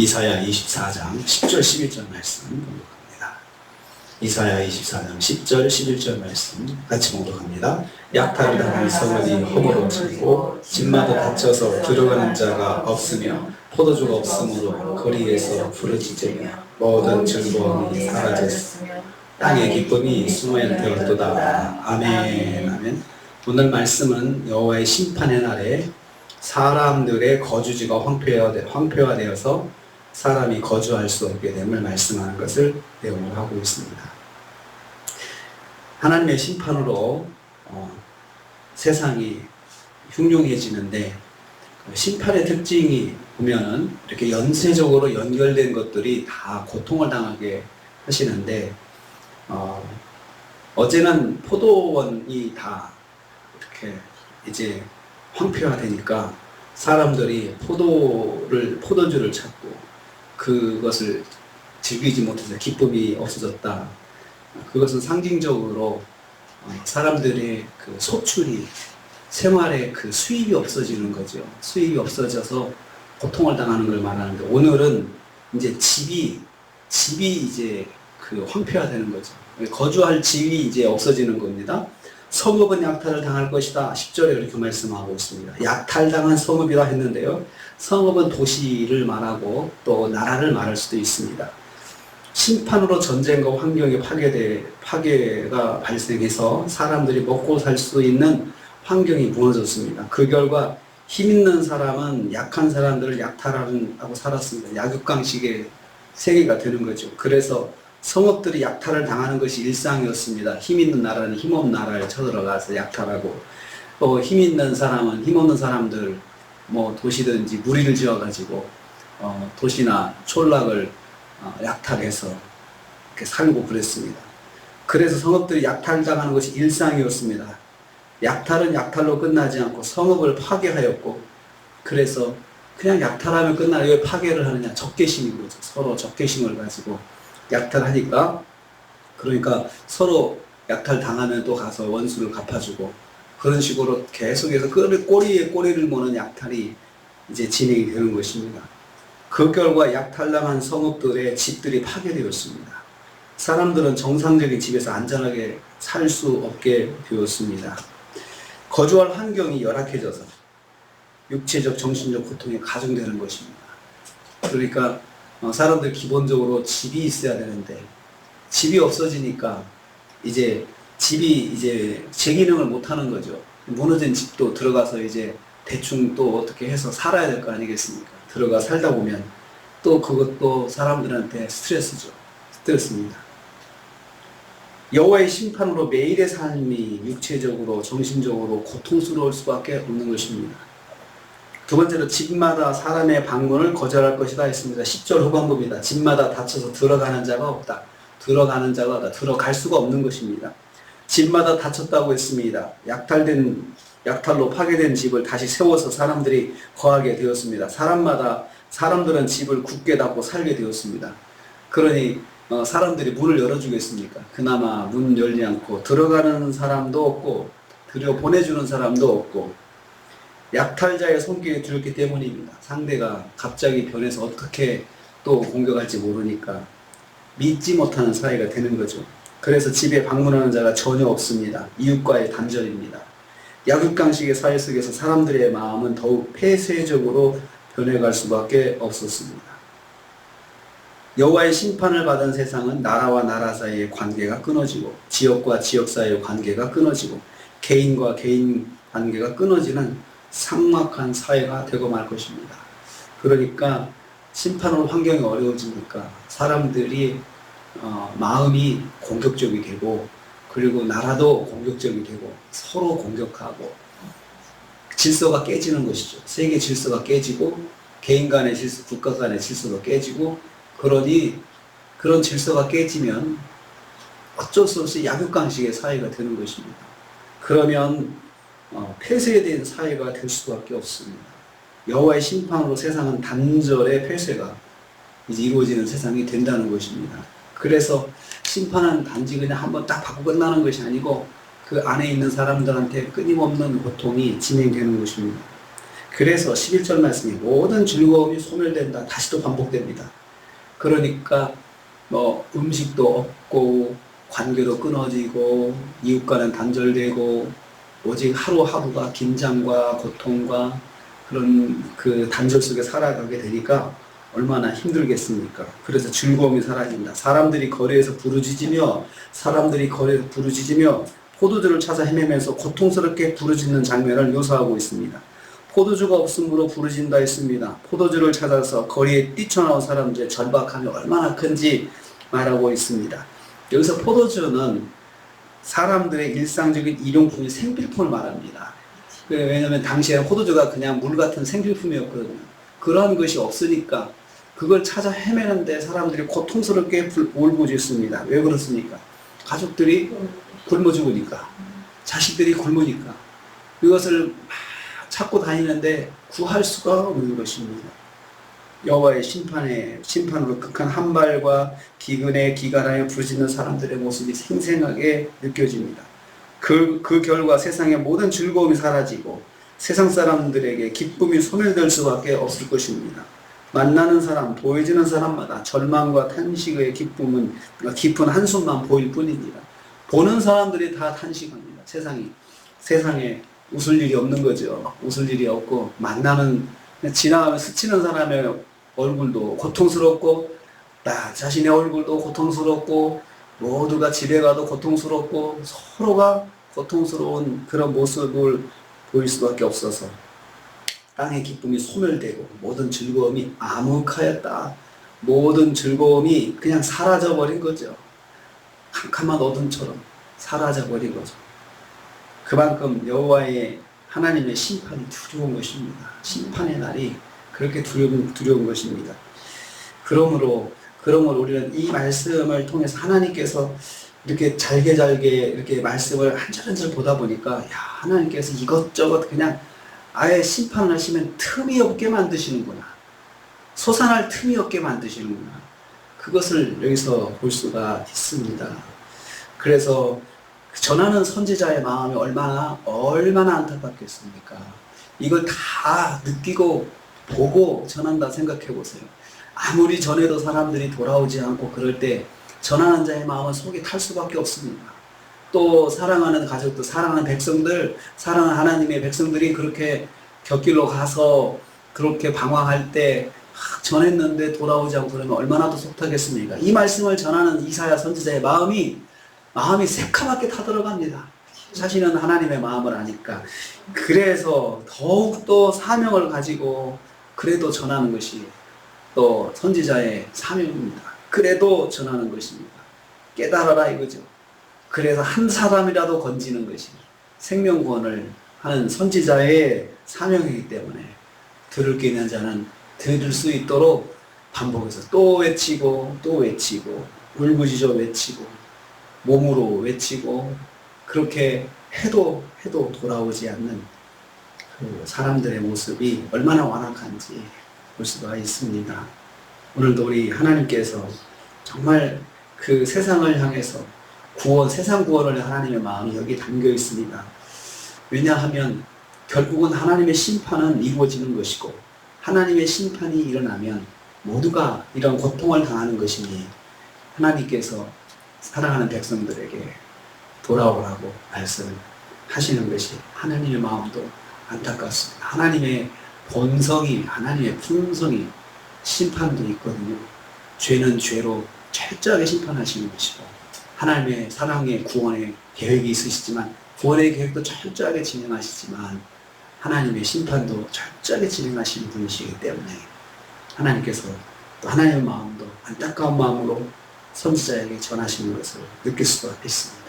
이사야 24장 10절 11절 말씀 공독합니다. 이사야 24장 10절 11절 말씀 같이 공독합니다. 약탈을 당한 성읍이 허물어지고 집마다 닫혀서 들어가는 자가 없으며 포도주가 없으므로 거리에서 부르짖으며 모든 즐거움이 사라졌으며 땅의 기쁨이 수모되었도다. 아멘. 아멘. 오늘 말씀은 여호와의 심판의 날에 사람들의 거주지가 황폐화되어서 사람이 거주할 수 없게 됨을 말씀하는 것을 내용을 하고 있습니다. 하나님의 심판으로 세상이 흉흉해지는데 심판의 특징이 보면은 이렇게 연쇄적으로 연결된 것들이 다 고통을 당하게 하시는데 어제는 포도원이 다 이렇게 이제 황폐화되니까 사람들이 포도주를 찾고 그것을 즐기지 못해서 기쁨이 없어졌다. 그것은 상징적으로 사람들의 그 소출이 생활의 그 수입이 없어지는 거죠. 수입이 없어져서 고통을 당하는 걸 말하는데 오늘은 이제 집이 이제 그 황폐화되는 거죠. 거주할 집이 이제 없어지는 겁니다. 성읍은 약탈을 당할 것이다. 10절에 그렇게 말씀하고 있습니다. 약탈당한 성읍이라 했는데요. 성읍은 도시를 말하고 또 나라를 말할 수도 있습니다. 심판으로 전쟁과 환경의 파괴가 발생해서 사람들이 먹고 살 수 있는 환경이 무너졌습니다. 그 결과 힘 있는 사람은 약한 사람들을 약탈하고 살았습니다. 약육강식의 세계가 되는 거죠. 그래서 성읍들이 약탈을 당하는 것이 일상이었습니다. 힘 있는 나라는 힘 없는 나라에 쳐들어가서 약탈하고 또 힘 있는 사람은 힘 없는 사람들 도시든지 무리를 지어가지고 도시나 촌락을 약탈해서 이렇게 살고 그랬습니다. 그래서 성읍들이 약탈당하는 것이 일상이었습니다. 약탈은 약탈로 끝나지 않고 성읍을 파괴하였고 그래서 그냥 약탈하면 끝나요. 왜 파괴를 하느냐? 적개심인 거죠. 서로 적개심을 가지고 약탈하니까 그러니까 서로 약탈 당하면 또 가서 원수를 갚아주고 그런 식으로 계속해서 꼬리에 꼬리를 무는 약탈이 이제 진행이 되는 것입니다. 그 결과 약탈당한 성읍들의 집들이 파괴되었습니다. 사람들은 정상적인 집에서 안전하게 살 수 없게 되었습니다. 거주할 환경이 열악해져서 육체적, 정신적 고통이 가중되는 것입니다. 그러니까 사람들 기본적으로 집이 있어야 되는데 집이 없어지니까 이제 집이 이제 제 기능을 못 하는 거죠. 무너진 집도 들어가서 이제 대충 또 어떻게 해서 살아야 될 거 아니겠습니까? 들어가 살다 보면 또 그것도 사람들한테 스트레스입니다. 여호와의 심판으로 매일의 삶이 육체적으로 정신적으로 고통스러울 수밖에 없는 것입니다. 두 번째로 집마다 사람의 방문을 거절할 것이다 했습니다. 10절 후반부입니다. 집마다 닫혀서 들어가는 자가 없다. 들어갈 수가 없는 것입니다. 집마다 닫혔다고 했습니다. 약탈로 파괴된 집을 다시 세워서 사람들이 거하게 되었습니다. 사람들은 집을 굳게 닫고 살게 되었습니다. 그러니 사람들이 문을 열어주겠습니까? 그나마 문 열지 않고 들어가는 사람도 없고 들여보내주는 사람도 없고 약탈자의 손길이 들었기 때문입니다. 상대가 갑자기 변해서 어떻게 또 공격할지 모르니까 믿지 못하는 사이가 되는 거죠. 그래서 집에 방문하는 자가 전혀 없습니다. 이웃과의 단절입니다. 약육강식의 사회 속에서 사람들의 마음은 더욱 폐쇄적으로 변해갈 수밖에 없었습니다. 여호와의 심판을 받은 세상은 나라와 나라 사이의 관계가 끊어지고 지역과 지역 사이의 관계가 끊어지고 개인과 개인 관계가 끊어지는 삭막한 사회가 되고 말 것입니다. 그러니까 심판으로 환경이 어려워지니까 사람들이 마음이 공격적이 되고 그리고 나라도 공격적이 되고 서로 공격하고 질서가 깨지는 것이죠. 세계 질서가 깨지고 개인 간의 질서, 국가 간의 질서가 깨지고 그러니 그런 질서가 깨지면 어쩔 수 없이 약육강식의 사회가 되는 것입니다. 그러면 폐쇄된 사회가 될 수밖에 없습니다. 여호와의 심판으로 세상은 단절의 폐쇄가 이제 이루어지는 세상이 된다는 것입니다. 그래서 심판은 단지 그냥 한번 딱 받고 끝나는 것이 아니고 그 안에 있는 사람들한테 끊임없는 고통이 진행되는 것입니다. 그래서 11절 말씀이 모든 즐거움이 소멸된다. 다시 또 반복됩니다. 그러니까 뭐 음식도 없고 관계도 끊어지고 이웃과는 단절되고 오직 하루하루가 긴장과 고통과 그런 그 단절 속에 살아가게 되니까 얼마나 힘들겠습니까? 그래서 즐거움이 사라진다. 사람들이 거리에서 부르짖으며 포도주를 찾아 헤매면서 고통스럽게 부르짖는 장면을 묘사하고 있습니다. 포도주가 없으므로 부르짖는다 했습니다. 포도주를 찾아서 거리에 뛰쳐나온 사람들의 절박함이 얼마나 큰지 말하고 있습니다. 여기서 포도주는 사람들의 일상적인 일용품이 생필품을 말합니다. 왜냐하면 당시에는 포도주가 그냥 물 같은 생필품이었거든요. 그러한 것이 없으니까 그걸 찾아 헤매는데 사람들이 고통스럽게 울부짖습니다. 왜 그렇습니까? 가족들이 굶어 죽으니까, 자식들이 굶으니까 이것을 막 찾고 다니는데 구할 수가 없는 것입니다. 여호와의 심판으로 극한 한발과 기근에 기갈하여 부르짖는 사람들의 모습이 생생하게 느껴집니다. 그 결과 세상의 모든 즐거움이 사라지고 세상 사람들에게 기쁨이 소멸될 수밖에 없을 것입니다. 만나는 사람, 보여지는 사람마다 절망과 탄식의 기쁨은 깊은 한숨만 보일 뿐입니다. 보는 사람들이 다 탄식합니다. 세상에 웃을 일이 없는 거죠. 웃을 일이 없고 지나가면 스치는 사람의 얼굴도 고통스럽고 나 자신의 얼굴도 고통스럽고 모두가 집에 가도 고통스럽고 서로가 고통스러운 그런 모습을 보일 수밖에 없어서 땅의 기쁨이 소멸되고 모든 즐거움이 암흑하였다. 모든 즐거움이 그냥 사라져버린 거죠. 캄캄한 어둠처럼 사라져버린 거죠. 그만큼 여호와의 하나님의 심판이 두려운 것입니다. 심판의 날이 그렇게 두려운 것입니다. 그러므로 우리는 이 말씀을 통해서 하나님께서 이렇게 잘게 이렇게 말씀을 한 절 한 절 보다 보니까 하나님께서 이것저것 그냥 아예 심판을 하시면 틈이 없게 만드시는구나. 솟아날 틈이 없게 만드시는구나. 그것을 여기서 볼 수가 있습니다. 그래서 전하는 선지자의 마음이 얼마나 안타깝겠습니까? 이걸 다 느끼고 보고 전한다 생각해 보세요. 아무리 전해도 사람들이 돌아오지 않고 그럴 때 전하는 자의 마음은 속이 탈 수밖에 없습니다. 또 사랑하는 가족들, 사랑하는 백성들, 사랑하는 하나님의 백성들이 그렇게 곁길로 가서 그렇게 방황할 때 전했는데 돌아오지 않고 그러면 얼마나 더 속타겠습니까? 이 말씀을 전하는 이사야 선지자의 마음이 새카맣게 타들어갑니다. 자신은 하나님의 마음을 아니까. 그래서 더욱더 사명을 가지고 그래도 전하는 것이 또 선지자의 사명입니다. 그래도 전하는 것입니다. 깨달아라 이거죠. 그래서 한 사람이라도 건지는 것이 생명구원을 하는 선지자의 사명이기 때문에 들을 게 있는 자는 들을 수 있도록 반복해서 또 외치고 울부짖어 외치고 몸으로 외치고 그렇게 해도 돌아오지 않는 그 사람들의 모습이 얼마나 완악한지 볼 수가 있습니다. 오늘도 우리 하나님께서 정말 그 세상을 향해서 세상 구원을 하나님의 마음이 여기 담겨 있습니다. 왜냐하면 결국은 하나님의 심판은 이루어지는 것이고 하나님의 심판이 일어나면 모두가 이런 고통을 당하는 것이니 하나님께서 사랑하는 백성들에게 돌아오라고 말씀하시는 것이 하나님의 마음도 안타깝습니다. 하나님의 본성이, 하나님의 품성이 심판도 있거든요. 죄는 죄로 철저하게 심판하시는 것이고 하나님의 사랑의 구원의 계획이 있으시지만 구원의 계획도 철저하게 진행하시지만 하나님의 심판도 철저하게 진행하시는 분이시기 때문에 하나님께서 또 하나님의 마음도 안타까운 마음으로 선지자에게 전하시는 것을 느낄 수가 있습니다.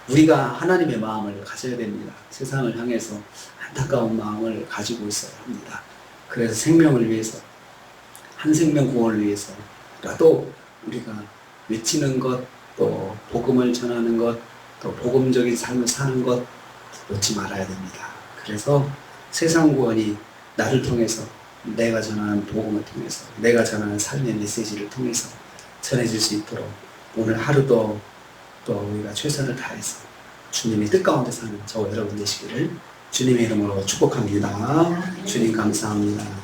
우리가 하나님의 마음을 가져야 됩니다. 세상을 향해서 안타까운 마음을 가지고 있어야 합니다. 그래서 생명을 위해서, 한 생명 구원을 위해서라도 우리가 외치는 것, 또 복음을 전하는 것, 또 복음적인 삶을 사는 것 놓지 말아야 됩니다. 그래서 세상 구원이 나를 통해서, 내가 전하는 복음을 통해서, 내가 전하는 삶의 메시지를 통해서 전해질 수 있도록 오늘 하루도 또 우리가 최선을 다해서 주님의 뜻 가운데 사는 저와 여러분 되시기를 주님의 이름으로 축복합니다. 주님 감사합니다.